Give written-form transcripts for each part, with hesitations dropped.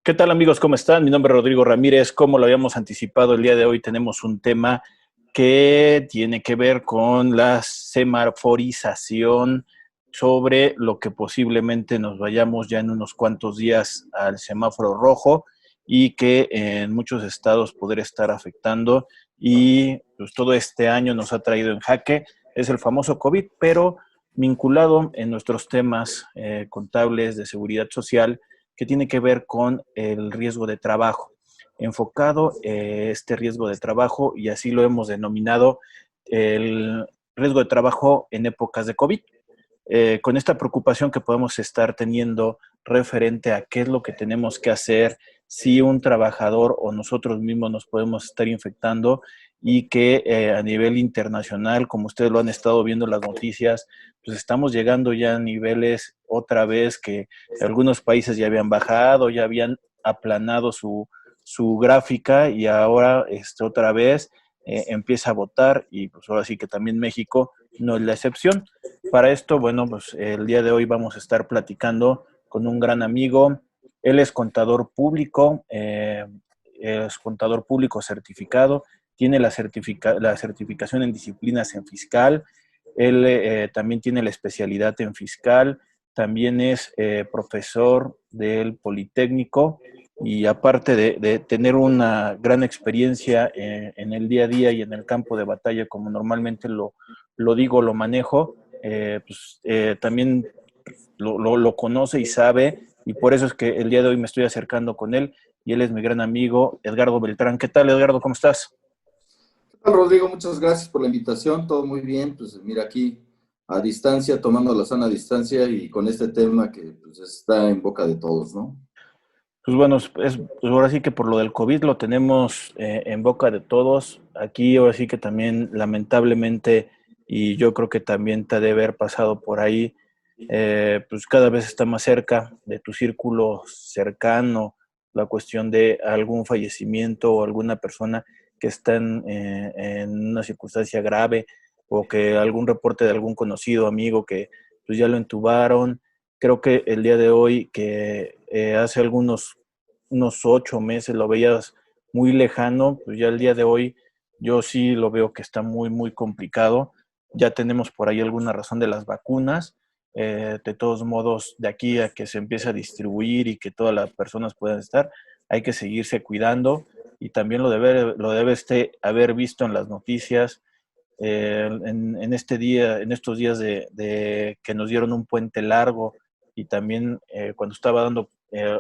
¿Qué tal amigos? ¿Cómo están? Mi nombre es Rodrigo Ramírez. Como lo habíamos anticipado, el día de hoy tenemos un tema que tiene que ver con la semaforización sobre lo que posiblemente nos vayamos ya en unos cuantos días al semáforo rojo y que en muchos estados podría estar afectando y pues todo este año nos ha traído en jaque. Es el famoso COVID, pero vinculado en nuestros temas contables de seguridad social que tiene que ver con el riesgo de trabajo. Enfocado este riesgo de trabajo, y así lo hemos denominado, el riesgo de trabajo en épocas de COVID. Con esta preocupación que podemos estar teniendo referente a qué es lo que tenemos que hacer si un trabajador o nosotros mismos nos podemos estar infectando y que a nivel internacional, como ustedes lo han estado viendo en las noticias, pues estamos llegando ya a niveles otra vez que algunos países ya habían bajado, ya habían aplanado su gráfica y ahora otra vez empieza a votar y pues ahora sí que también México no es la excepción. Para esto, bueno, pues el día de hoy vamos a estar platicando con un gran amigo. Él es contador público certificado, tiene la certificación en disciplinas en fiscal, él también tiene la especialidad en fiscal, también es profesor del Politécnico y aparte de tener una gran experiencia en el día a día y en el campo de batalla, como normalmente lo digo, lo manejo, también lo conoce y sabe, y por eso es que el día de hoy me estoy acercando con él, y él es mi gran amigo, Edgardo Beltrán. ¿Qué tal, Edgardo? ¿Cómo estás? ¿Qué tal, Rodrigo? Muchas gracias por la invitación, todo muy bien. Pues mira, aquí a distancia, tomando la sana distancia y con este tema que pues, está en boca de todos, ¿no? Pues bueno, pues ahora sí que por lo del COVID lo tenemos en boca de todos. Aquí ahora sí que también lamentablemente, y yo creo que también te ha de haber pasado por ahí, pues cada vez está más cerca de tu círculo cercano la cuestión de algún fallecimiento o alguna persona que está en una circunstancia grave o que algún reporte de algún conocido, amigo que pues ya lo entubaron. Creo que el día de hoy, que hace unos 8 meses lo veías muy lejano, pues ya el día de hoy yo sí lo veo que está muy, muy complicado. Ya tenemos por ahí alguna razón de las vacunas. De todos modos, de aquí a que se empiece a distribuir y que todas las personas puedan estar, hay que seguirse cuidando y también lo debe haber visto en las noticias en estos días de que nos dieron un puente largo y también cuando estaba dando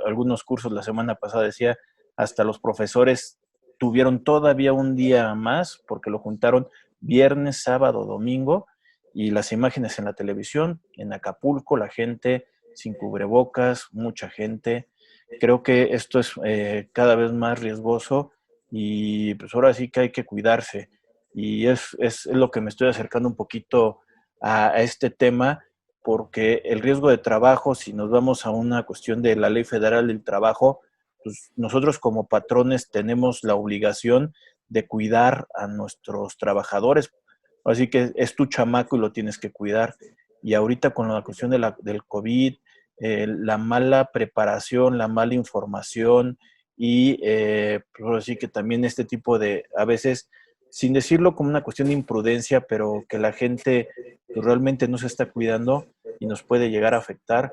algunos cursos la semana pasada decía, hasta los profesores tuvieron todavía un día más porque lo juntaron viernes, sábado, domingo y las imágenes en la televisión, en Acapulco, la gente sin cubrebocas, mucha gente. Creo que esto es cada vez más riesgoso y pues ahora sí que hay que cuidarse y es lo que me estoy acercando un poquito a este tema, porque el riesgo de trabajo, si nos vamos a una cuestión de la Ley Federal del Trabajo, pues nosotros como patrones tenemos la obligación de cuidar a nuestros trabajadores. Así que es tu chamaco y lo tienes que cuidar. Y ahorita con la cuestión del COVID, la mala preparación, la mala información y pues así que también este tipo de, a veces, sin decirlo como una cuestión de imprudencia, pero que la gente pues, realmente no se está cuidando y nos puede llegar a afectar,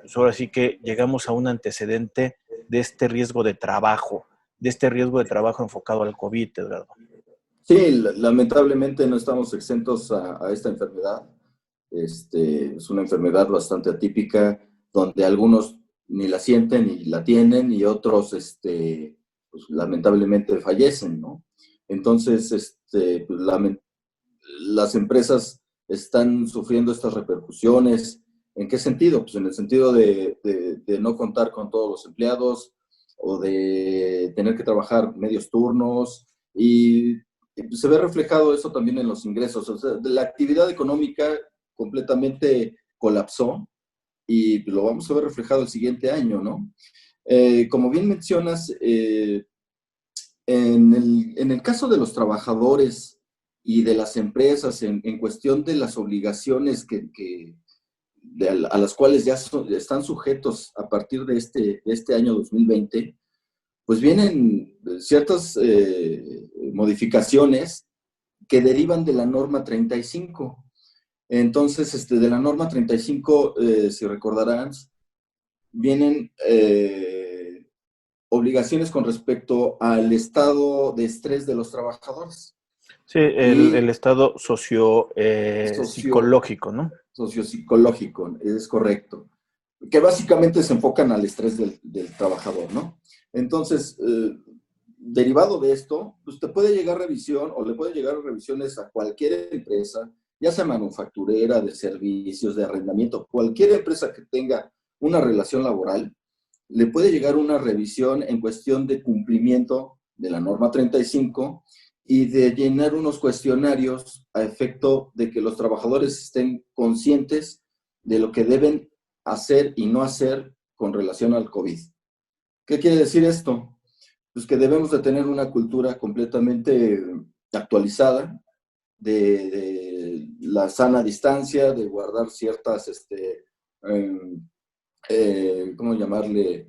pues ahora sí que llegamos a un antecedente de este riesgo de trabajo enfocado al COVID, Edgardo. Sí, lamentablemente no estamos exentos a esta enfermedad. Es una enfermedad bastante atípica, donde algunos ni la sienten ni la tienen y otros, pues, lamentablemente fallecen, ¿no? Entonces, pues, las empresas están sufriendo estas repercusiones. ¿En qué sentido? Pues en el sentido de no contar con todos los empleados o de tener que trabajar medios turnos y se ve reflejado eso también en los ingresos. O sea, la actividad económica completamente colapsó y lo vamos a ver reflejado el siguiente año, ¿no? Como bien mencionas, en el caso de los trabajadores y de las empresas, en cuestión de las obligaciones a las cuales ya están sujetos a partir de este año 2020, pues vienen ciertas modificaciones que derivan de la norma 35. Entonces, de la norma 35, si recordarán, vienen obligaciones con respecto al estado de estrés de los trabajadores. Sí, el Y estado socio, psicológico, ¿no? sociopsicológico, es correcto. Que básicamente se enfocan al estrés del trabajador, ¿no? Entonces, derivado de esto, pues te puede llegar revisión o le puede llegar revisiones a cualquier empresa, ya sea manufacturera, de servicios, de arrendamiento, cualquier empresa que tenga una relación laboral, le puede llegar una revisión en cuestión de cumplimiento de la norma 35 y de llenar unos cuestionarios a efecto de que los trabajadores estén conscientes de lo que deben hacer y no hacer con relación al COVID. ¿Qué quiere decir esto? Pues que debemos de tener una cultura completamente actualizada de la sana distancia, de guardar ciertas, ¿cómo llamarle?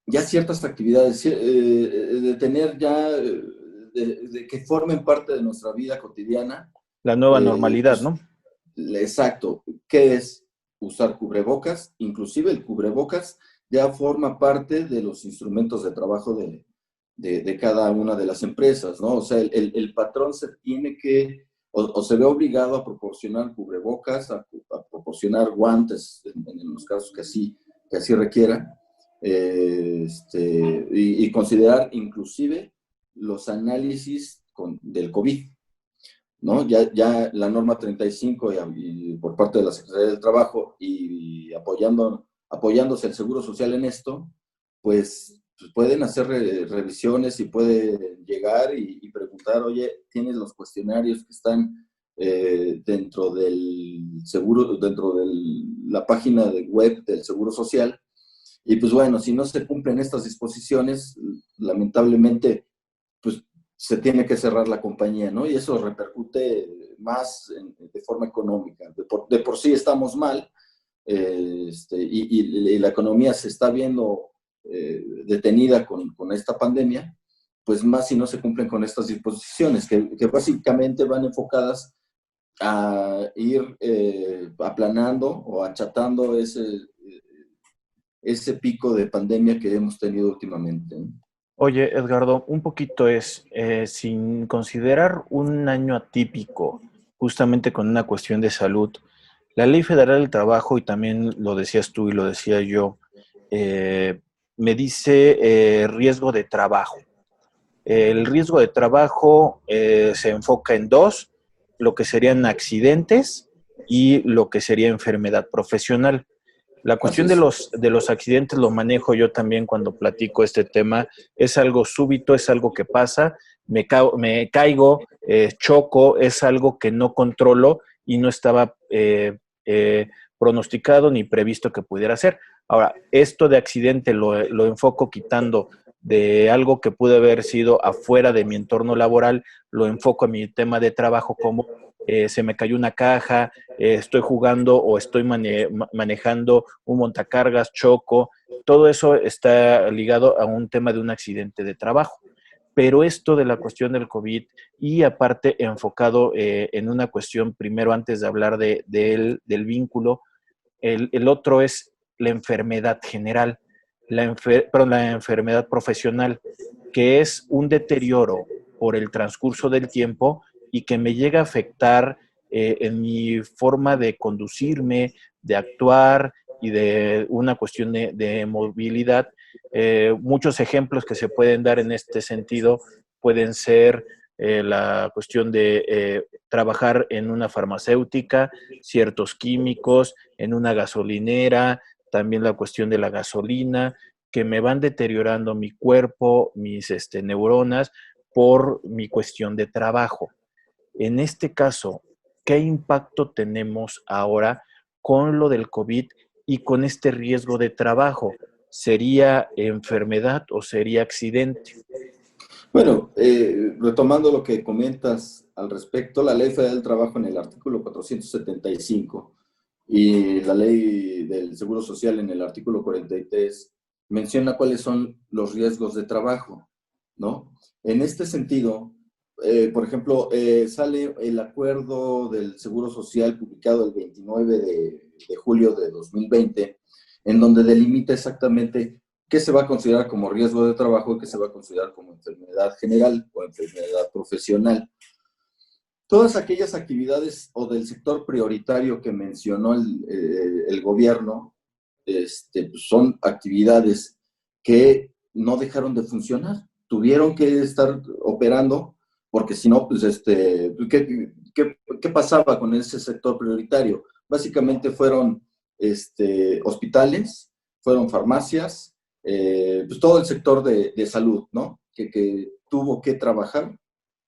Ya ciertas actividades, de tener ya, de que formen parte de nuestra vida cotidiana. La nueva normalidad, Pues, ¿no? exacto. ¿Qué es? Usar cubrebocas. Inclusive el cubrebocas ya forma parte de los instrumentos de trabajo de cada una de las empresas, ¿no? O sea, el patrón se tiene que, o se ve obligado a proporcionar cubrebocas, a proporcionar guantes, en los casos que así requiera, y considerar inclusive los análisis del COVID, ¿no? Ya la norma 35 y por parte de la Secretaría del Trabajo y apoyándose el Seguro Social en esto, pues pueden hacer revisiones y pueden llegar y preguntar, oye, ¿tienes los cuestionarios que están dentro del seguro, dentro de la página de web del Seguro Social? Y pues bueno, si no se cumplen estas disposiciones, lamentablemente, pues se tiene que cerrar la compañía, ¿no? Y eso repercute más de forma económica. De por sí estamos mal, y la economía se está viendo detenida con esta pandemia, pues más si no se cumplen con estas disposiciones, que básicamente van enfocadas a ir aplanando o achatando ese pico de pandemia que hemos tenido últimamente, ¿no? Oye, Edgardo, un poquito es, sin considerar un año atípico, justamente con una cuestión de salud, la Ley Federal del Trabajo, y también lo decías tú y lo decía yo, eh, me dice riesgo de trabajo. El riesgo de trabajo se enfoca en dos, lo que serían accidentes y lo que sería enfermedad profesional. La Así cuestión es. de los accidentes lo manejo yo también cuando platico este tema. Es algo súbito, es algo que pasa, me caigo, choco, es algo que no controlo y no estaba pronosticado ni previsto que pudiera ser. Ahora, esto de accidente lo enfoco quitando de algo que pude haber sido afuera de mi entorno laboral, lo enfoco a mi tema de trabajo como se me cayó una caja, estoy jugando o estoy manejando un montacargas, choco, todo eso está ligado a un tema de un accidente de trabajo. Pero esto de la cuestión del COVID y aparte enfocado en una cuestión, primero antes de hablar del vínculo, el otro es la enfermedad general, la enfermedad profesional, que es un deterioro por el transcurso del tiempo y que me llega a afectar en mi forma de conducirme, de actuar y de una cuestión de movilidad. Muchos ejemplos que se pueden dar en este sentido pueden ser la cuestión de trabajar en una farmacéutica, ciertos químicos, en una gasolinera, también la cuestión de la gasolina, que me van deteriorando mi cuerpo, mis neuronas, por mi cuestión de trabajo. En este caso, ¿qué impacto tenemos ahora con lo del COVID y con este riesgo de trabajo? ¿Sería enfermedad o sería accidente? Bueno, retomando lo que comentas al respecto, la Ley Federal del Trabajo en el artículo 475 Y la ley del Seguro Social en el artículo 43 menciona cuáles son los riesgos de trabajo, ¿no? En este sentido, por ejemplo, sale el acuerdo del Seguro Social publicado el 29 de julio de 2020, en donde delimita exactamente qué se va a considerar como riesgo de trabajo y qué se va a considerar como enfermedad general o enfermedad profesional. Todas aquellas actividades o del sector prioritario que mencionó el gobierno, pues son actividades que no dejaron de funcionar, tuvieron que estar operando, porque si no, pues, ¿qué pasaba con ese sector prioritario? Básicamente fueron hospitales, fueron farmacias, pues todo el sector de salud, ¿no? Que tuvo que trabajar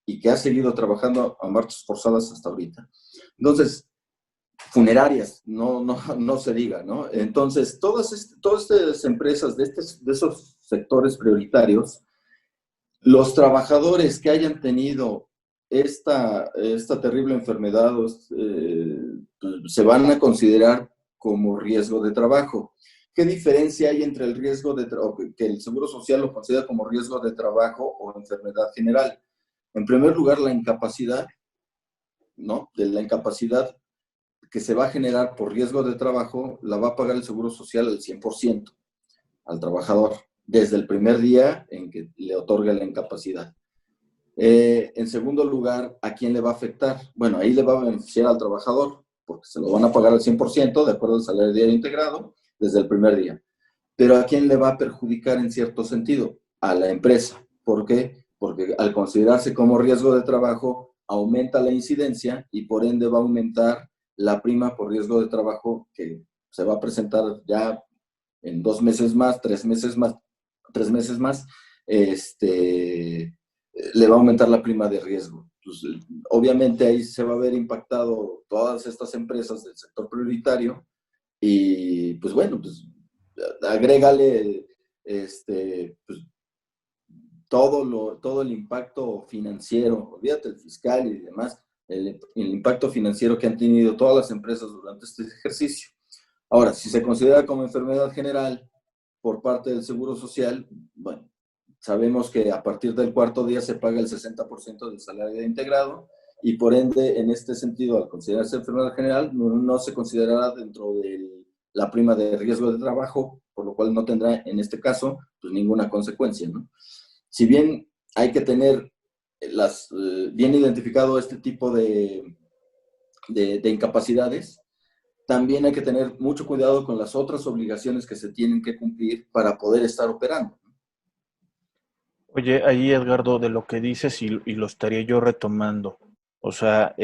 y que ha seguido trabajando a marchas forzadas hasta ahorita. Entonces, funerarias, no se diga, ¿no? Entonces, todas estas empresas de esos sectores prioritarios, los trabajadores que hayan tenido esta terrible enfermedad se van a considerar como riesgo de trabajo. ¿Qué diferencia hay entre el riesgo de trabajo, que el Seguro Social lo considera como riesgo de trabajo o enfermedad general? En primer lugar, la incapacidad, ¿no? De la incapacidad que se va a generar por riesgo de trabajo, la va a pagar el Seguro Social al 100% al trabajador, desde el primer día en que le otorga la incapacidad. En segundo lugar, ¿a quién le va a afectar? Bueno, ahí le va a beneficiar al trabajador, porque se lo van a pagar al 100% de acuerdo al salario diario integrado desde el primer día. Pero ¿a quién le va a perjudicar en cierto sentido? A la empresa. ¿Por qué? Porque al considerarse como riesgo de trabajo, aumenta la incidencia y por ende va a aumentar la prima por riesgo de trabajo que se va a presentar ya en 2 meses más, 3 meses más, 3 meses más, le va a aumentar la prima de riesgo. Pues, obviamente ahí se va a ver impactado todas estas empresas del sector prioritario y pues bueno, pues agrégale pues, todo el impacto financiero, olvídate el fiscal y demás, el impacto financiero que han tenido todas las empresas durante este ejercicio. Ahora, si se considera como enfermedad general por parte del Seguro Social, bueno, sabemos que a partir del cuarto día se paga el 60% del salario integrado y por ende, en este sentido, al considerarse enfermedad general, no se considerará dentro de la prima de riesgo de trabajo, por lo cual no tendrá en este caso pues ninguna consecuencia, ¿no? Si bien hay que tener bien identificado este tipo de incapacidades, también hay que tener mucho cuidado con las otras obligaciones que se tienen que cumplir para poder estar operando. Oye, ahí Edgardo, de lo que dices y lo estaría yo retomando. O sea,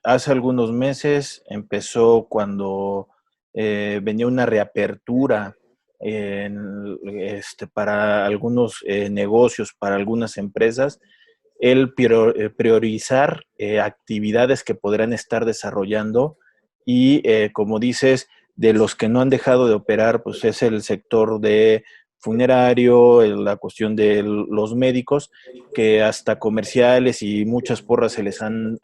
hace algunos meses empezó cuando venía una reapertura para algunos negocios, para algunas empresas, el priorizar actividades que podrán estar desarrollando y, como dices, de los que no han dejado de operar, pues es el sector de funerario, la cuestión de los médicos, que hasta comerciales y muchas porras se les han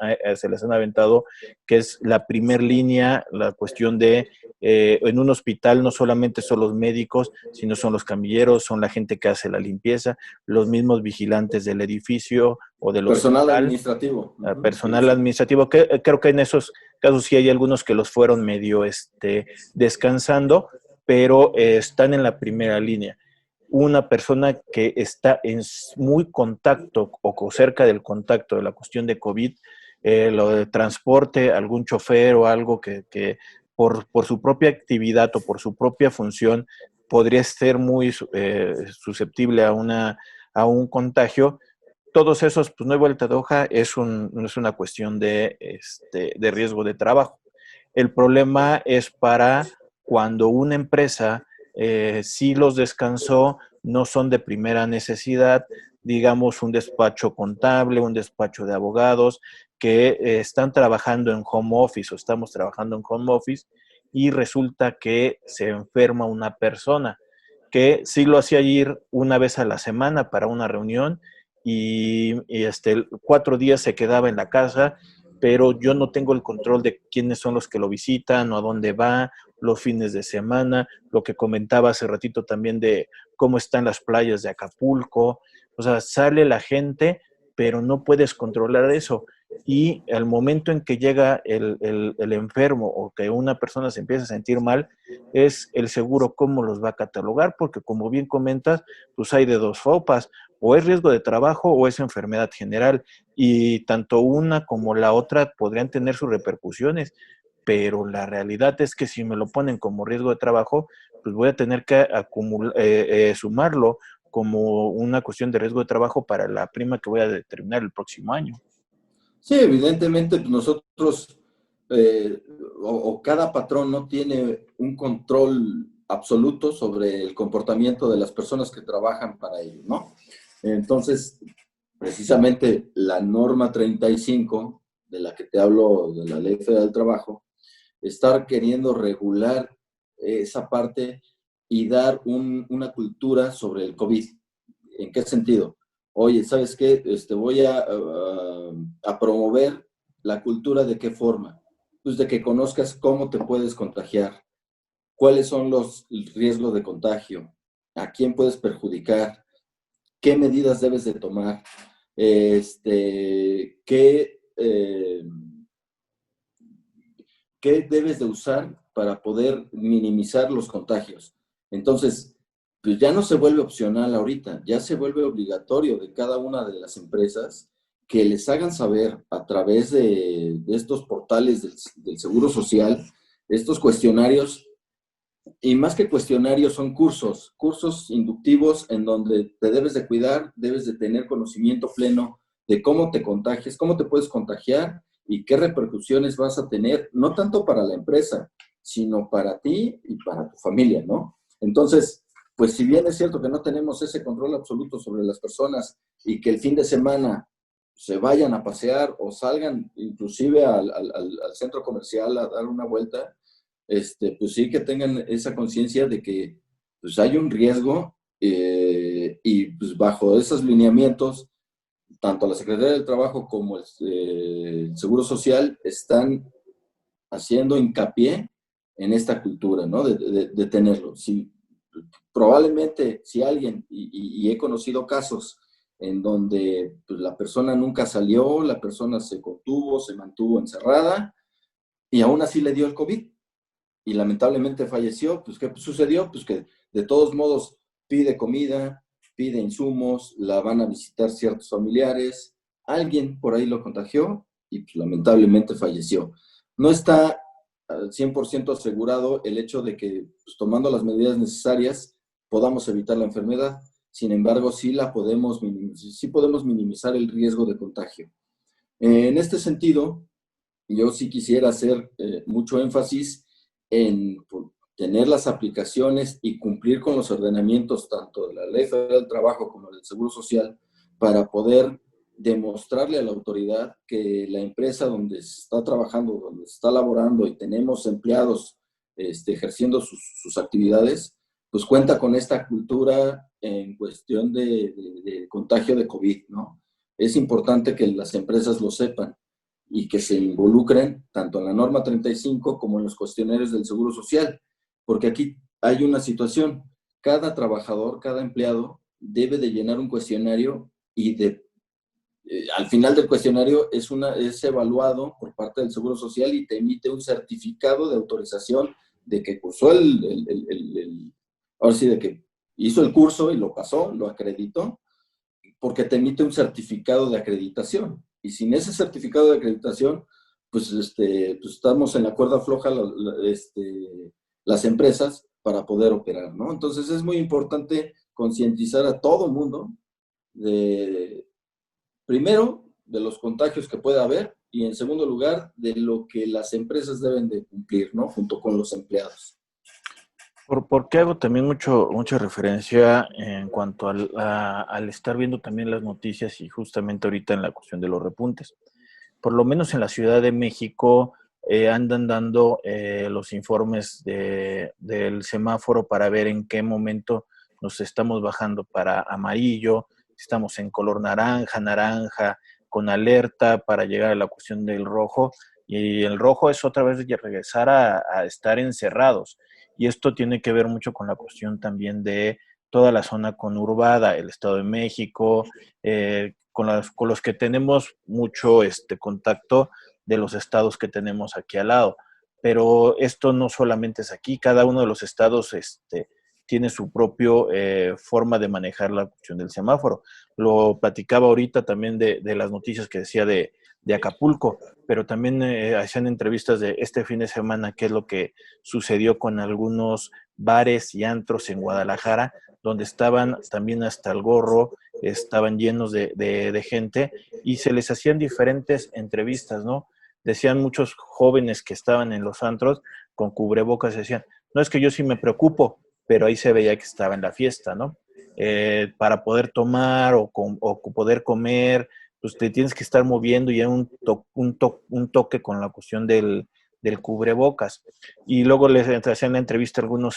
aventado, que es la primer línea, la cuestión de en un hospital no solamente son los médicos, sino son los camilleros, son la gente que hace la limpieza, los mismos vigilantes del edificio o del Personal hospital, administrativo. Sí, personal sí. administrativo, que creo que en esos casos sí hay algunos que los fueron medio descansando, pero están en la primera línea. Una persona que está en muy contacto o cerca del contacto de la cuestión de COVID, lo de transporte, algún chofer o algo que por su propia actividad o por su propia función podría ser muy susceptible a un contagio. Todos esos, pues no hay vuelta de hoja, es una cuestión de riesgo de trabajo. El problema es para cuando una empresa sí los descansó, no son de primera necesidad, digamos un despacho contable, un despacho de abogados, que están trabajando en home office o estamos trabajando en home office y resulta que se enferma una persona que sí lo hacía ir una vez a la semana para una reunión y 4 días se quedaba en la casa, pero yo no tengo el control de quiénes son los que lo visitan o a dónde va, los fines de semana, lo que comentaba hace ratito también de cómo están las playas de Acapulco. O sea, sale la gente, pero no puedes controlar eso. Y al momento en que llega el enfermo o que una persona se empieza a sentir mal, es el seguro cómo los va a catalogar, porque como bien comentas, pues hay de dos sopas, o es riesgo de trabajo o es enfermedad general, y tanto una como la otra podrían tener sus repercusiones, pero la realidad es que si me lo ponen como riesgo de trabajo, pues voy a tener que sumarlo como una cuestión de riesgo de trabajo para la prima que voy a determinar el próximo año. Sí, evidentemente pues nosotros eh, o cada patrón no tiene un control absoluto sobre el comportamiento de las personas que trabajan para ello, ¿no? Entonces, precisamente la norma 35, de la que te hablo, de la Ley Federal del Trabajo, estar queriendo regular esa parte y dar una cultura sobre el COVID. ¿En qué sentido? Oye, ¿sabes qué? Voy a promover la cultura de qué forma. Pues de que conozcas cómo te puedes contagiar, cuáles son los riesgos de contagio, a quién puedes perjudicar, qué medidas debes de tomar, qué debes de usar para poder minimizar los contagios. Entonces, pues ya no se vuelve opcional ahorita, ya se vuelve obligatorio de cada una de las empresas que les hagan saber a través de estos portales del Seguro Social, estos cuestionarios, y más que cuestionarios son cursos inductivos en donde te debes de cuidar, debes de tener conocimiento pleno de cómo te contagias, cómo te puedes contagiar y qué repercusiones vas a tener, no tanto para la empresa, sino para ti y para tu familia, ¿no? Entonces, pues si bien es cierto que no tenemos ese control absoluto sobre las personas y que el fin de semana se vayan a pasear o salgan inclusive al centro comercial a dar una vuelta, pues sí que tengan esa conciencia de que pues hay un riesgo y pues bajo esos lineamientos, tanto la Secretaría del Trabajo como el Seguro Social están haciendo hincapié en esta cultura, ¿no? De tenerlo. Si, probablemente si alguien, y he conocido casos en donde pues, la persona nunca salió, la persona se contuvo, se mantuvo encerrada y aún así le dio el COVID y lamentablemente falleció, pues ¿qué sucedió? Pues que de todos modos pide comida, pide insumos, la van a visitar ciertos familiares, alguien por ahí lo contagió y pues, lamentablemente falleció. No está al 100% asegurado el hecho de que pues, tomando las medidas necesarias podamos evitar la enfermedad. Sin embargo, sí podemos minimizar el riesgo de contagio. En este sentido, yo sí quisiera hacer mucho énfasis en tener las aplicaciones y cumplir con los ordenamientos tanto de la Ley Federal del Trabajo como del Seguro Social para poder demostrarle a la autoridad que la empresa donde se está trabajando, donde se está laborando y tenemos empleados ejerciendo sus actividades, pues cuenta con esta cultura en cuestión de contagio de COVID, ¿no? Es importante que las empresas lo sepan y que se involucren tanto en la norma 35 como en los cuestionarios del Seguro Social, porque aquí hay una situación, cada trabajador, cada empleado debe de llenar un cuestionario y al final del cuestionario es evaluado por parte del Seguro Social y te emite un certificado de autorización de que cursó ahora sí, de que hizo el curso y lo pasó, lo acreditó, porque te emite un certificado de acreditación. Y sin ese certificado de acreditación, pues estamos en la cuerda floja las empresas para poder operar, ¿no? Entonces es muy importante concientizar a todo el mundo de, primero, de los contagios que pueda haber y en segundo lugar, de lo que las empresas deben de cumplir, ¿no? Junto con los empleados. Porque hago también mucha referencia en cuanto al estar viendo también las noticias y justamente ahorita en la cuestión de los repuntes. Por lo menos en la Ciudad de México andan dando los informes del semáforo para ver en qué momento nos estamos bajando para amarillo, estamos en color naranja, con alerta para llegar a la cuestión del rojo, y el rojo es otra vez regresar a estar encerrados. Y esto tiene que ver mucho con la cuestión también de toda la zona conurbada, el Estado de México, con los que tenemos mucho contacto de los estados que tenemos aquí al lado. Pero esto no solamente es aquí, cada uno de los estados tiene su propia forma de manejar la cuestión del semáforo. Lo platicaba ahorita también de las noticias que decía de Acapulco, pero también hacían entrevistas de este fin de semana, qué es lo que sucedió con algunos bares y antros en Guadalajara, donde estaban también hasta el gorro, estaban llenos de gente, y se les hacían diferentes entrevistas, ¿no? Decían muchos jóvenes que estaban en los antros con cubrebocas, decían, no, es que yo sí me preocupo, pero ahí se veía que estaba en la fiesta, ¿no? Para poder tomar o poder comer, pues te tienes que estar moviendo, y hay un toque con la cuestión del cubrebocas. Y luego les hacían la entrevista a algunos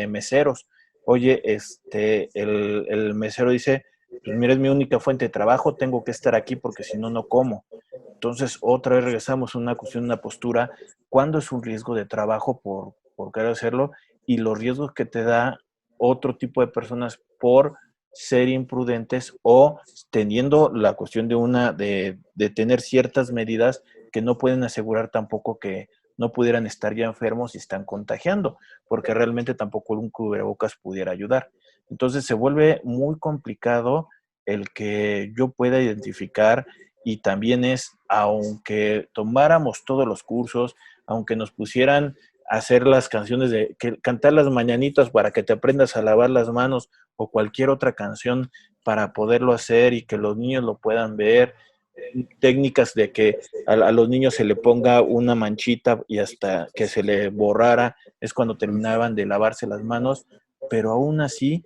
meseros. Oye, el mesero dice, pues mira, es mi única fuente de trabajo, tengo que estar aquí porque si no, no como. Entonces, otra vez regresamos a una cuestión, una postura, ¿cuándo es un riesgo de trabajo por querer hacerlo? Y los riesgos que te da otro tipo de personas por ser imprudentes o teniendo la cuestión de tener ciertas medidas que no pueden asegurar tampoco que no pudieran estar ya enfermos y están contagiando, porque realmente tampoco un cubrebocas pudiera ayudar. Entonces se vuelve muy complicado el que yo pueda identificar, y también es, aunque tomáramos todos los cursos, aunque nos pusieran a hacer las canciones cantar las mañanitas para que te aprendas a lavar las manos, o cualquier otra canción para poderlo hacer y que los niños lo puedan ver, técnicas de que a los niños se le ponga una manchita y hasta que se le borrara, es cuando terminaban de lavarse las manos, pero aún así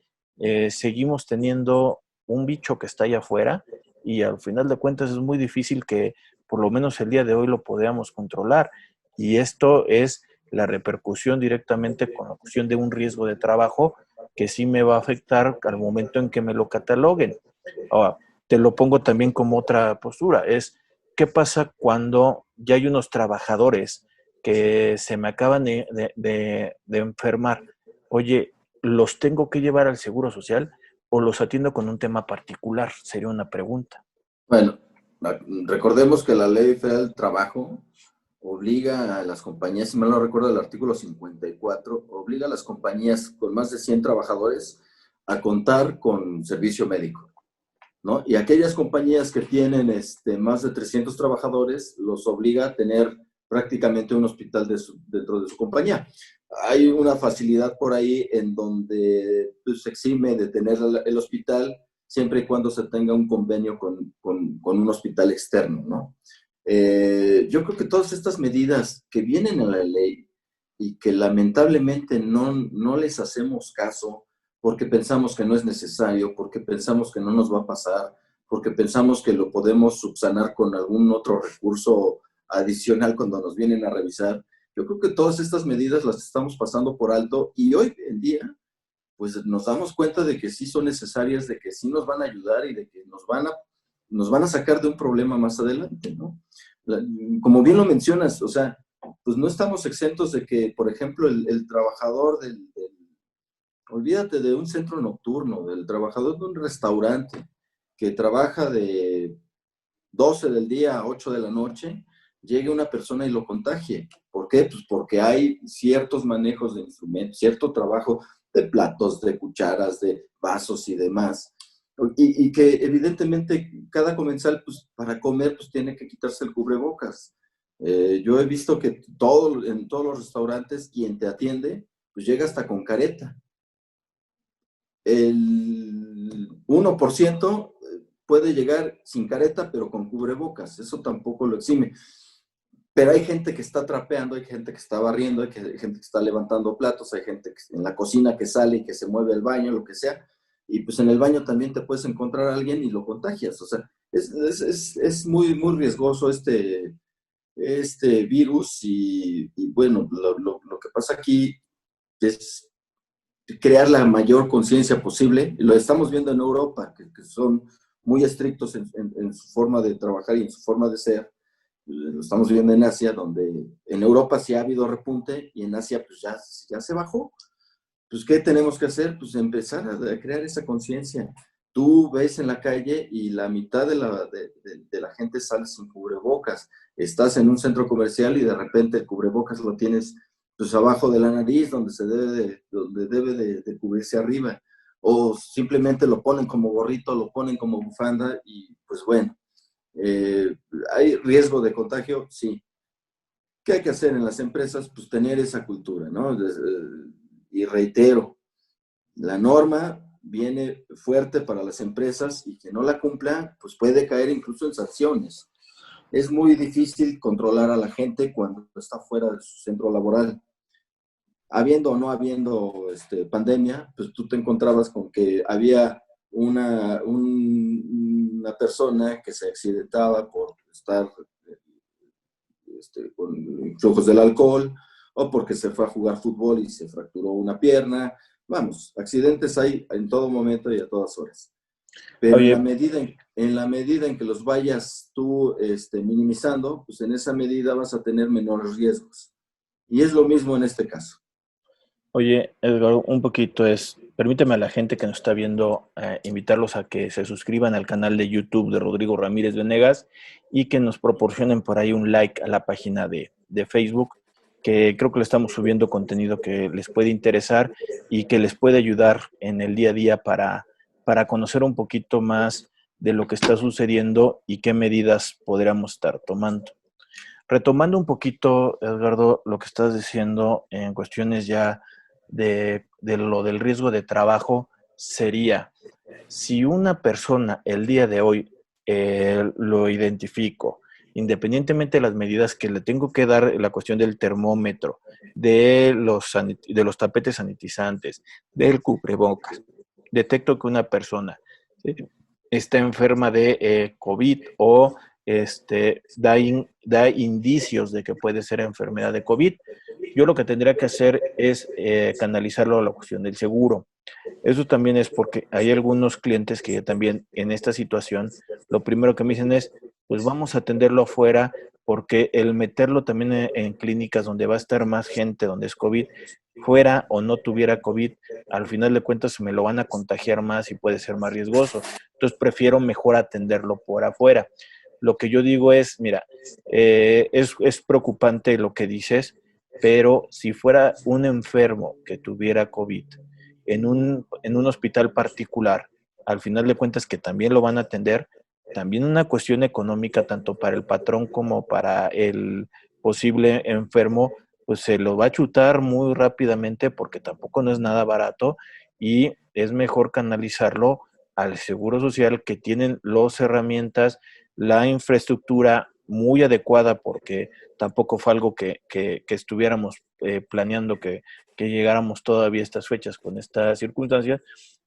seguimos teniendo un bicho que está allá afuera, y al final de cuentas es muy difícil que por lo menos el día de hoy lo podamos controlar. Y esto es la repercusión directamente con la cuestión de un riesgo de trabajo que sí me va a afectar al momento en que me lo cataloguen. Ahora, te lo pongo también como otra postura, es qué pasa cuando ya hay unos trabajadores que se me acaban de enfermar. Oye, ¿los tengo que llevar al Seguro Social o los atiendo con un tema particular? Sería una pregunta. Bueno, recordemos que la Ley Federal del Trabajo obliga a las compañías, si mal no recuerdo el artículo 54, obliga a las compañías con más de 100 trabajadores a contar con servicio médico, ¿no? Y aquellas compañías que tienen más de 300 trabajadores, los obliga a tener prácticamente un hospital dentro de su compañía. Hay una facilidad por ahí en donde pues, se exime de tener el hospital siempre y cuando se tenga un convenio con un hospital externo, ¿no? Yo creo que todas estas medidas que vienen en la ley y que lamentablemente no les hacemos caso porque pensamos que no es necesario, porque pensamos que no nos va a pasar, porque pensamos que lo podemos subsanar con algún otro recurso adicional cuando nos vienen a revisar. Yo creo que todas estas medidas las estamos pasando por alto y hoy en día pues nos damos cuenta de que sí son necesarias, de que sí nos van a ayudar y de que nos van a sacar de un problema más adelante, ¿no? Como bien lo mencionas, o sea, pues no estamos exentos de que, por ejemplo, el trabajador olvídate de un centro nocturno, del trabajador de un restaurante que trabaja de 12 del día a 8 de la noche, llegue una persona y lo contagie. ¿Por qué? Pues porque hay ciertos manejos de instrumentos, cierto trabajo de platos, de cucharas, de vasos y demás. Y que evidentemente cada comensal, pues para comer, pues tiene que quitarse el cubrebocas. Yo he visto que en todos los restaurantes, quien te atiende, pues llega hasta con careta. El 1% puede llegar sin careta, pero con cubrebocas. Eso tampoco lo exime. Pero hay gente que está trapeando, hay gente que está barriendo, hay gente que está levantando platos, hay gente que en la cocina que sale y que se mueve al baño, lo que sea. Y pues en el baño también te puedes encontrar a alguien y lo contagias. O sea, es muy, muy riesgoso este virus y bueno, lo que pasa aquí es crear la mayor conciencia posible. Lo estamos viendo en Europa, que son muy estrictos en su forma de trabajar y en su forma de ser. Lo estamos viendo en Asia, donde en Europa sí ha habido repunte y en Asia pues ya se bajó. Pues, ¿qué tenemos que hacer? Pues empezar a crear esa conciencia. Tú ves en la calle y la mitad de la gente sale sin cubrebocas. Estás en un centro comercial y de repente el cubrebocas lo tienes pues abajo de la nariz, donde debe de cubrirse arriba. O simplemente lo ponen como gorrito, lo ponen como bufanda y pues bueno, eh, ¿hay riesgo de contagio? Sí. ¿Qué hay que hacer en las empresas? Pues tener esa cultura, ¿no? Y reitero, la norma viene fuerte para las empresas y que no la cumpla, pues puede caer incluso en sanciones. Es muy difícil controlar a la gente cuando está fuera de su centro laboral. Habiendo o no habiendo pandemia, pues tú te encontrabas con que había una persona que se accidentaba por estar con flujos del alcohol, o porque se fue a jugar fútbol y se fracturó una pierna. Vamos, accidentes hay en todo momento y a todas horas. Pero Oye, en la medida en que los vayas tú minimizando, pues en esa medida vas a tener menores riesgos. Y es lo mismo en este caso. Oye, Edgar, un poquito permíteme a la gente que nos está viendo, invitarlos a que se suscriban al canal de YouTube de Rodrigo Ramírez Venegas y que nos proporcionen por ahí un like a la página de Facebook, que creo que le estamos subiendo contenido que les puede interesar y que les puede ayudar en el día a día para conocer un poquito más de lo que está sucediendo y qué medidas podríamos estar tomando. Retomando un poquito, Edgardo, lo que estás diciendo en cuestiones ya de lo del riesgo de trabajo, sería, si una persona el día de hoy lo identifico, independientemente de las medidas que le tengo que dar, la cuestión del termómetro, de los tapetes sanitizantes, del cubrebocas, detecto que una persona ¿sí? Está enferma de COVID o da indicios de que puede ser enfermedad de COVID, yo lo que tendría que hacer es canalizarlo a la cuestión del seguro. Eso también es porque hay algunos clientes que también en esta situación, lo primero que me dicen es, pues vamos a atenderlo afuera, porque el meterlo también en clínicas donde va a estar más gente, donde es COVID, fuera o no tuviera COVID, al final de cuentas me lo van a contagiar más y puede ser más riesgoso. Entonces prefiero mejor atenderlo por afuera. Lo que yo digo es, mira, es preocupante lo que dices, pero si fuera un enfermo que tuviera COVID en un hospital particular, al final de cuentas que también lo van a atender, también una cuestión económica tanto para el patrón como para el posible enfermo, pues se lo va a chutar muy rápidamente porque tampoco no es nada barato y es mejor canalizarlo al Seguro Social, que tienen las herramientas, la infraestructura muy adecuada, porque tampoco fue algo que estuviéramos planeando que llegáramos todavía a estas fechas con estas circunstancias,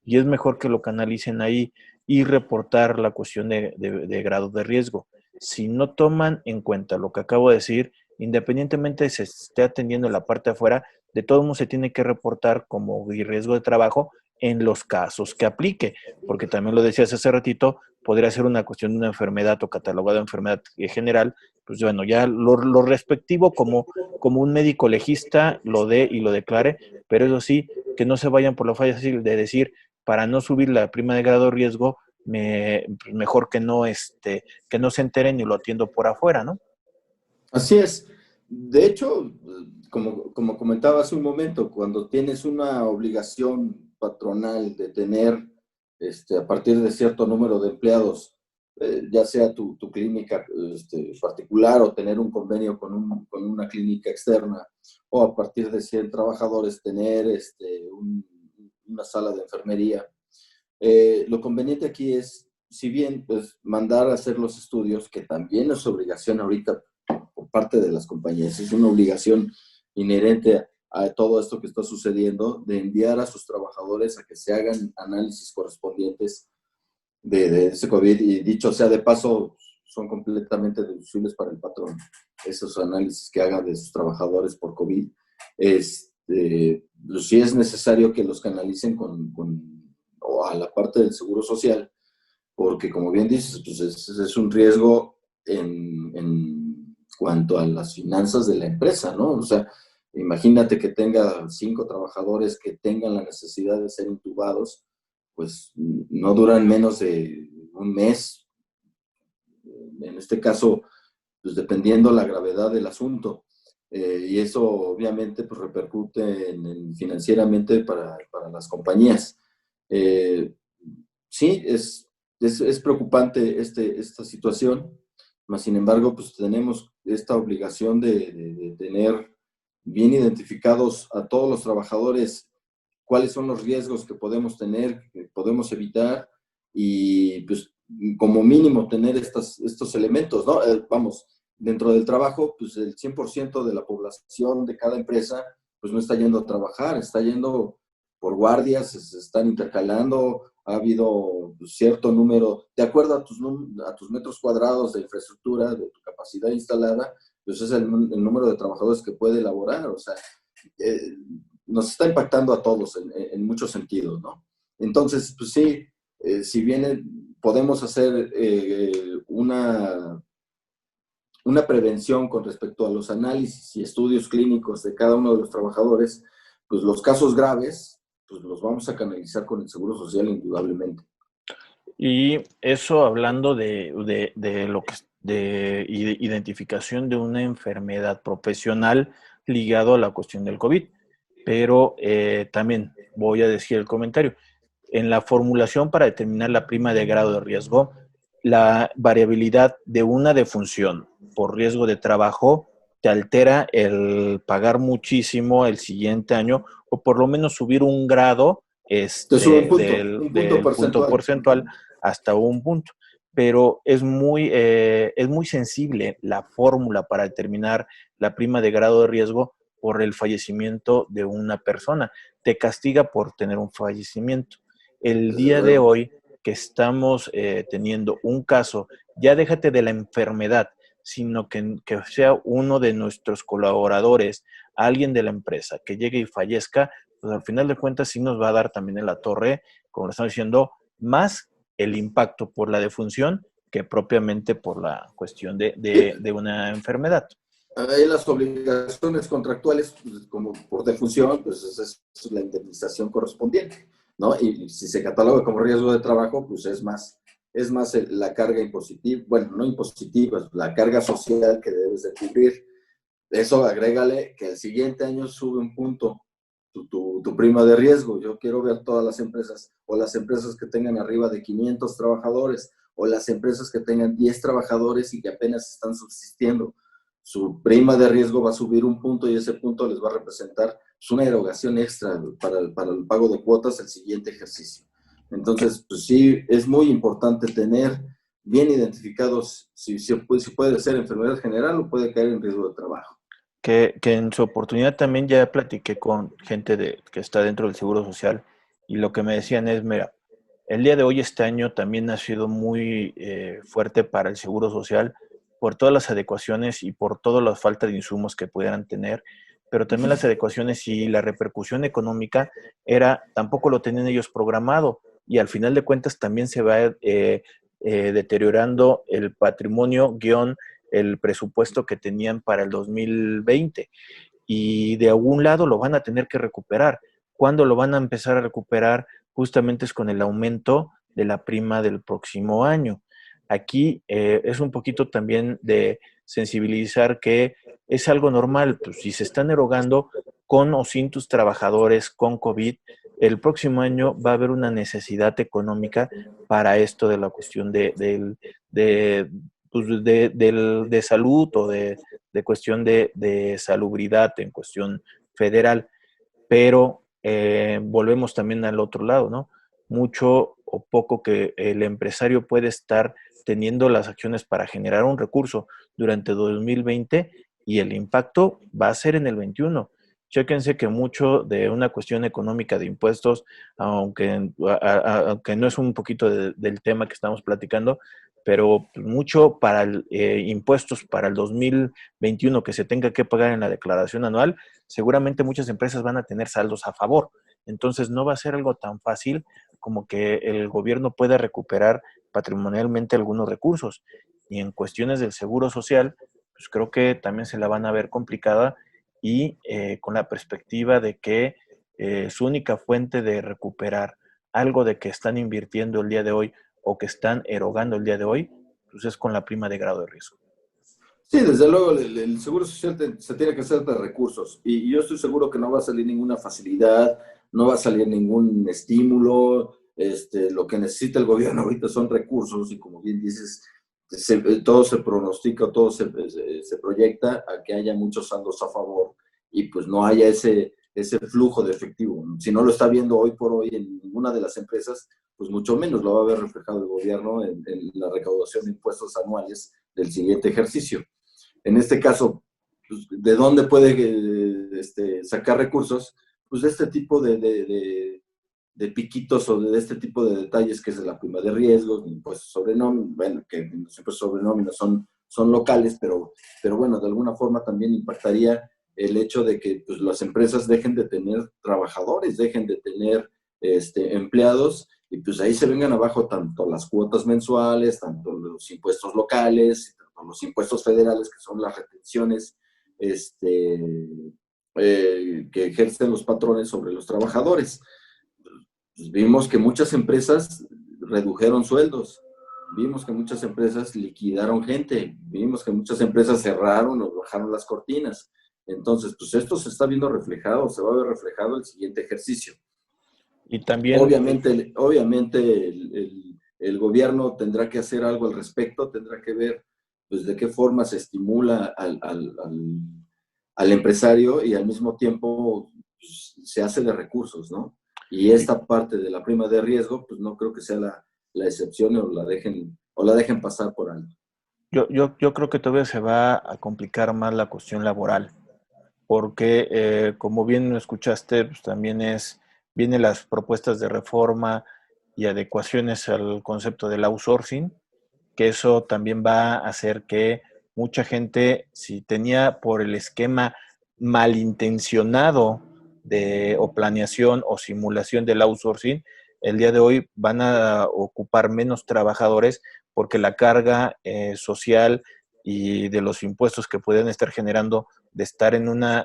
y es mejor que lo canalicen ahí y reportar la cuestión de grado de riesgo. Si no toman en cuenta lo que acabo de decir, independientemente de si se esté atendiendo en la parte de afuera, de todo modo se tiene que reportar como riesgo de trabajo en los casos que aplique, porque también lo decías hace ratito, podría ser una cuestión de una enfermedad o catalogada de enfermedad general, pues bueno, ya lo respectivo como un médico legista lo dé y lo declare, pero eso sí, que no se vayan por la fácil de decir, para no subir la prima de grado riesgo, mejor que no se enteren y lo atiendo por afuera, ¿no? Así es. De hecho, como comentaba hace un momento, cuando tienes una obligación patronal de tener a partir de cierto número de empleados, ya sea tu clínica particular o tener un convenio con una clínica externa, o a partir de 100 trabajadores tener una sala de enfermería. Lo conveniente aquí es, si bien pues, mandar a hacer los estudios, que también es obligación ahorita por parte de las compañías, es una obligación inherente a todo esto que está sucediendo, de enviar a sus trabajadores a que se hagan análisis correspondientes de ese COVID, y dicho sea de paso, son completamente deducibles para el patrón, esos análisis que hagan de sus trabajadores por COVID. Si es necesario que los canalicen o a la parte del Seguro Social, porque como bien dices, pues es un riesgo en cuanto a las finanzas de la empresa, ¿no? O sea, imagínate que tenga 5 trabajadores que tengan la necesidad de ser intubados, pues no duran menos de un mes, en este caso, pues dependiendo la gravedad del asunto. Y eso obviamente pues repercute financieramente para las compañías. Eh, sí, es preocupante esta situación, mas sin embargo, pues tenemos esta obligación de tener bien identificados a todos los trabajadores cuáles son los riesgos que podemos tener, que podemos evitar y pues como mínimo tener estos elementos, ¿no? Vamos, dentro del trabajo, pues el 100% de la población de cada empresa pues no está yendo a trabajar, está yendo por guardias, se están intercalando, ha habido cierto número, de acuerdo a tus metros cuadrados de infraestructura, de tu capacidad instalada, pues es el número de trabajadores que puede elaborar, o sea, eh, nos está impactando a todos en muchos sentidos, ¿no? Entonces, pues sí, si bien podemos hacer una prevención con respecto a los análisis y estudios clínicos de cada uno de los trabajadores, pues los casos graves, pues los vamos a canalizar con el Seguro Social indudablemente. Y eso hablando de lo que de identificación de una enfermedad profesional ligado a la cuestión del COVID. Pero también voy a decir el comentario. En la formulación para determinar la prima de grado de riesgo, la variabilidad de una defunción por riesgo de trabajo te altera el pagar muchísimo el siguiente año o por lo menos subir un grado Te sube un punto del punto porcentual. porcentual hasta un punto. Pero es muy sensible la fórmula para determinar la prima de grado de riesgo por el fallecimiento de una persona. Te castiga por tener un fallecimiento. El Desde día de luego. hoy que estamos teniendo un caso, ya déjate de la enfermedad, sino que sea uno de nuestros colaboradores, alguien de la empresa, que llegue y fallezca, pues al final de cuentas sí nos va a dar también en la torre, como lo estamos diciendo, más el impacto por la defunción que propiamente por la cuestión de una enfermedad. Ahí las obligaciones contractuales, pues, como por defunción, pues es la indemnización correspondiente, ¿no? Y si se cataloga como riesgo de trabajo, pues es más la carga impositiva, bueno, no impositiva, es la carga social que debes de cubrir. Eso agrégale que el siguiente año sube un punto tu prima de riesgo. Yo quiero ver todas las empresas, o las empresas que tengan arriba de 500 trabajadores, o las empresas que tengan 10 trabajadores y que apenas están subsistiendo. Su prima de riesgo va a subir un punto y ese punto les va a representar pues, una erogación extra para el pago de cuotas el siguiente ejercicio. Entonces, pues sí, es muy importante tener bien identificados si puede ser enfermedad general o puede caer en riesgo de trabajo. Que en su oportunidad también ya platiqué con gente que está dentro del Seguro Social y lo que me decían es, mira, el día de hoy, este año, también ha sido muy fuerte para el Seguro Social por todas las adecuaciones y por toda la falta de insumos que pudieran tener, pero también las adecuaciones y la repercusión económica tampoco lo tenían ellos programado y al final de cuentas también se va deteriorando el patrimonio guión el presupuesto que tenían para el 2020 y de algún lado lo van a tener que recuperar. ¿Cuándo lo van a empezar a recuperar? Justamente es con el aumento de la prima del próximo año. Aquí es un poquito también de sensibilizar que es algo normal, pues si se están erogando con o sin tus trabajadores con COVID, el próximo año va a haber una necesidad económica para esto de la cuestión de salud o de cuestión de salubridad en cuestión federal, pero volvemos también al otro lado, ¿no? Mucho o poco que el empresario puede estar teniendo las acciones para generar un recurso durante 2020 y el impacto va a ser en el 21. Chéquense que mucho de una cuestión económica de impuestos, aunque no es un poquito del tema que estamos platicando, pero mucho para impuestos para el 2021 que se tenga que pagar en la declaración anual, seguramente muchas empresas van a tener saldos a favor. Entonces no va a ser algo tan fácil como que el gobierno pueda recuperar patrimonialmente algunos recursos. Y en cuestiones del seguro social, pues creo que también se la van a ver complicada y con la perspectiva de que su única fuente de recuperar algo de que están invirtiendo el día de hoy o que están erogando el día de hoy, pues es con la prima de grado de riesgo. Sí, desde luego, el Seguro Social se tiene que hacer de recursos y yo estoy seguro que no va a salir ninguna facilidad, no va a salir ningún estímulo. Lo que necesita el gobierno ahorita son recursos y como bien dices, todo se pronostica, todo se proyecta a que haya muchos saldos a favor y pues no haya ese flujo de efectivo. Si no lo está viendo hoy por hoy en ninguna de las empresas, pues mucho menos lo va a ver reflejado el gobierno en la recaudación de impuestos anuales del siguiente ejercicio. En este caso, pues, ¿de dónde puede sacar recursos? Pues de este tipo de piquitos o de este tipo de detalles que es la prima de riesgos, impuestos sobre nómina, bueno, que los impuestos sobre nómina son locales, pero bueno, de alguna forma también impactaría el hecho de que pues, las empresas dejen de tener trabajadores, dejen de tener empleados, y pues ahí se vengan abajo tanto las cuotas mensuales, tanto los impuestos locales, tanto los impuestos federales, que son las retenciones que ejercen los patrones sobre los trabajadores. Pues vimos que muchas empresas redujeron sueldos, vimos que muchas empresas liquidaron gente, vimos que muchas empresas cerraron o bajaron las cortinas. Entonces, pues esto se está viendo reflejado, se va a ver reflejado el siguiente ejercicio. Y también, Obviamente el gobierno tendrá que hacer algo al respecto, tendrá que ver pues, de qué forma se estimula al empresario y al mismo tiempo pues, se hace de recursos, ¿no? Y esta parte de la prima de riesgo, pues no creo que sea la excepción o la dejen pasar por alto. yo creo que todavía se va a complicar más la cuestión laboral, porque como bien lo escuchaste, pues también vienen las propuestas de reforma y adecuaciones al concepto del outsourcing, que eso también va a hacer que mucha gente, si tenía por el esquema malintencionado o planeación o simulación del outsourcing, el día de hoy van a ocupar menos trabajadores porque la carga social y de los impuestos que pueden estar generando de estar en una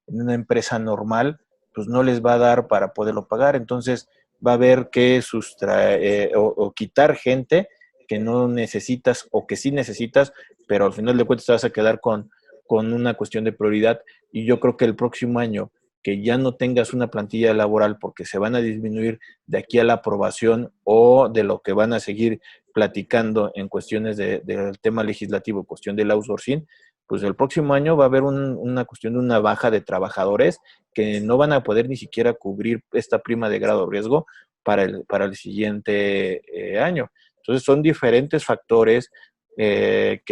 empresa normal, pues no les va a dar para poderlo pagar. Entonces va a haber que sustraer o quitar gente que no necesitas o que sí necesitas, pero al final de cuentas te vas a quedar con una cuestión de prioridad. Y yo creo que el próximo año que ya no tengas una plantilla laboral porque se van a disminuir de aquí a la aprobación o de lo que van a seguir platicando en cuestiones del tema legislativo, cuestión del outsourcing, pues el próximo año va a haber una cuestión de una baja de trabajadores que no van a poder ni siquiera cubrir esta prima de grado de riesgo para el siguiente año. Entonces son diferentes factores que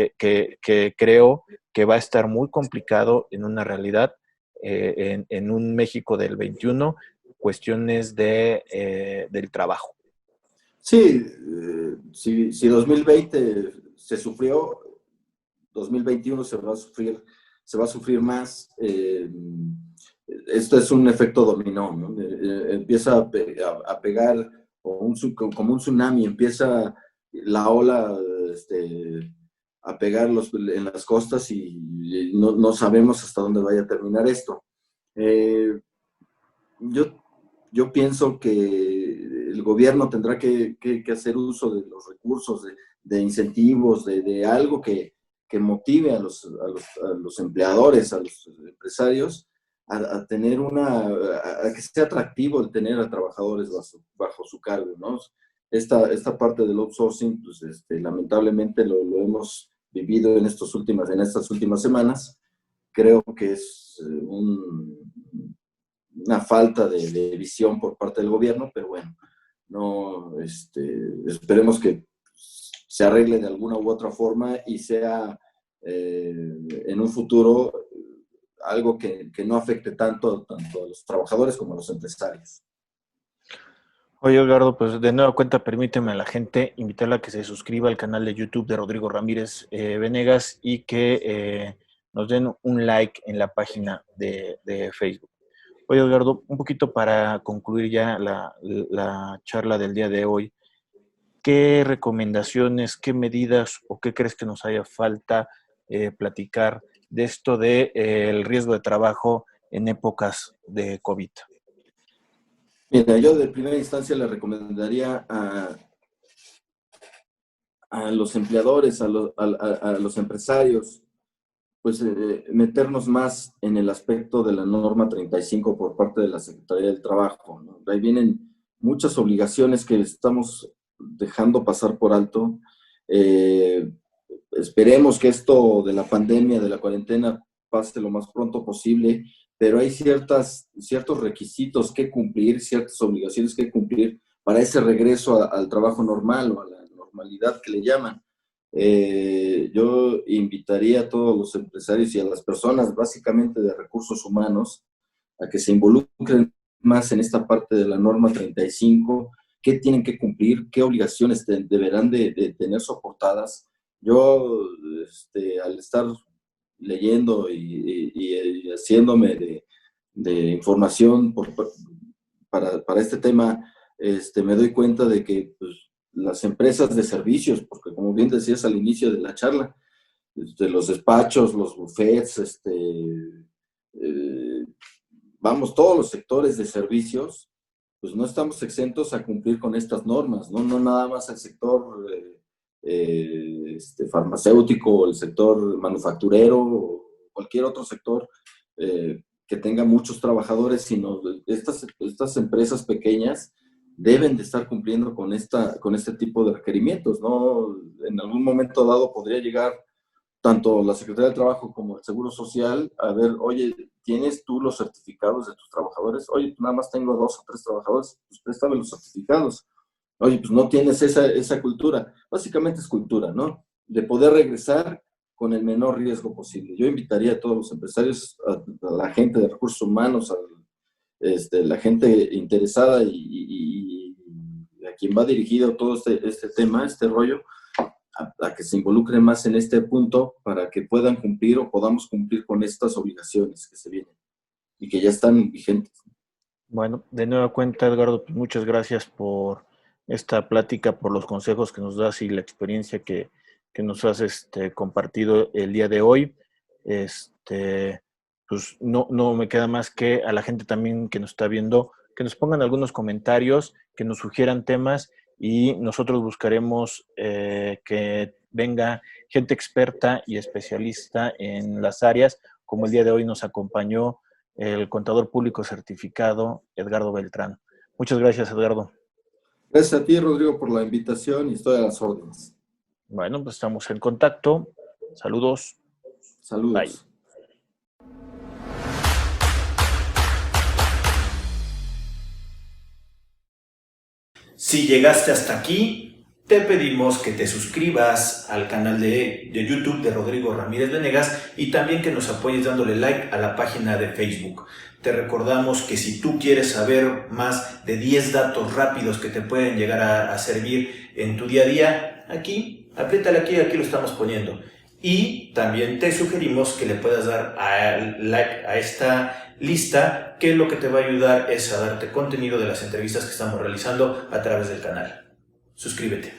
creo que va a estar muy complicado en una realidad, en un México del 21, cuestiones del trabajo. Sí, si 2020 se sufrió, 2021 se va a sufrir más. Esto es un efecto dominó, ¿no? Empieza a pegar como un tsunami, empieza la ola a pegar en las costas y no sabemos hasta dónde vaya a terminar esto. Eh, yo, yo pienso que el gobierno tendrá que hacer uso de los recursos, de incentivos, de algo que motive a los empleadores, a los empresarios, a tener a que sea atractivo el tener a trabajadores bajo su cargo, ¿no? Esta parte del outsourcing, pues lamentablemente lo hemos vivido en estas últimas semanas. Creo que es una falta de visión por parte del gobierno, pero bueno, no, esperemos que se arregle de alguna u otra forma y sea en un futuro algo que no afecte tanto a los trabajadores como a los empresarios. Oye, Edgardo, pues de nueva cuenta, permíteme a la gente invitarla a que se suscriba al canal de YouTube de Rodrigo Ramírez Venegas y que nos den un like en la página de Facebook. Oye, Edgardo, un poquito para concluir ya la charla del día de hoy. ¿qué recomendaciones, qué medidas o qué crees que nos haya falta platicar de esto de el riesgo de trabajo en épocas de COVID? Mira, yo de primera instancia le recomendaría a los empleadores, a los empresarios, pues meternos más en el aspecto de la norma 35 por parte de la Secretaría del Trabajo, ¿no? Ahí vienen muchas obligaciones que estamos dejando pasar por alto. Eh, Esperemos que esto de la pandemia, de la cuarentena, pase lo más pronto posible, pero hay ciertos requisitos que cumplir, ciertas obligaciones que cumplir para ese regreso al trabajo normal o a la normalidad que le llaman. Yo invitaría a todos los empresarios y a las personas básicamente de recursos humanos a que se involucren más en esta parte de la norma 35, qué tienen que cumplir, qué obligaciones deberán de tener soportadas. Yo, al estar leyendo y haciéndome de información para este tema, me doy cuenta de que pues, las empresas de servicios, porque como bien decías al inicio de la charla, los despachos, los buffets, eh, vamos, todos los sectores de servicios, pues no estamos exentos a cumplir con estas normas, ¿no? No nada más el sector farmacéutico o el sector manufacturero o cualquier otro sector que tenga muchos trabajadores, sino estas empresas pequeñas deben de estar cumpliendo con este tipo de requerimientos, ¿no? En algún momento dado podría llegar tanto la Secretaría del Trabajo como el Seguro Social a ver, oye, ¿tienes tú los certificados de tus trabajadores? Oye, nada más tengo 2 o 3 trabajadores, pues préstame los certificados. Oye, pues no tienes esa cultura. Básicamente es cultura, ¿no? De poder regresar con el menor riesgo posible. Yo invitaría a todos los empresarios, a la gente de recursos humanos, la gente interesada y a quien va dirigido todo este tema, este rollo, a que se involucren más en este punto para que puedan cumplir o podamos cumplir con estas obligaciones que se vienen y que ya están vigentes. Bueno, de nueva cuenta, Edgardo, pues muchas gracias por esta plática, por los consejos que nos das y la experiencia que nos has compartido el día de hoy. Pues no me queda más que a la gente también que nos está viendo, que nos pongan algunos comentarios, que nos sugieran temas y nosotros buscaremos que venga gente experta y especialista en las áreas, como el día de hoy nos acompañó el contador público certificado Edgardo Beltrán. Muchas gracias, Edgardo. Gracias a ti, Rodrigo, por la invitación y estoy a las órdenes. Bueno, pues estamos en contacto. Saludos. Bye. Saludos. Si llegaste hasta aquí, te pedimos que te suscribas al canal de YouTube de Rodrigo Ramírez Venegas y también que nos apoyes dándole like a la página de Facebook. Te recordamos que si tú quieres saber más de 10 datos rápidos que te pueden llegar a servir en tu día a día, aquí, apriétale aquí lo estamos poniendo. Y también te sugerimos que le puedas dar like a esta lista, que lo que te va a ayudar es a darte contenido de las entrevistas que estamos realizando a través del canal. Suscríbete.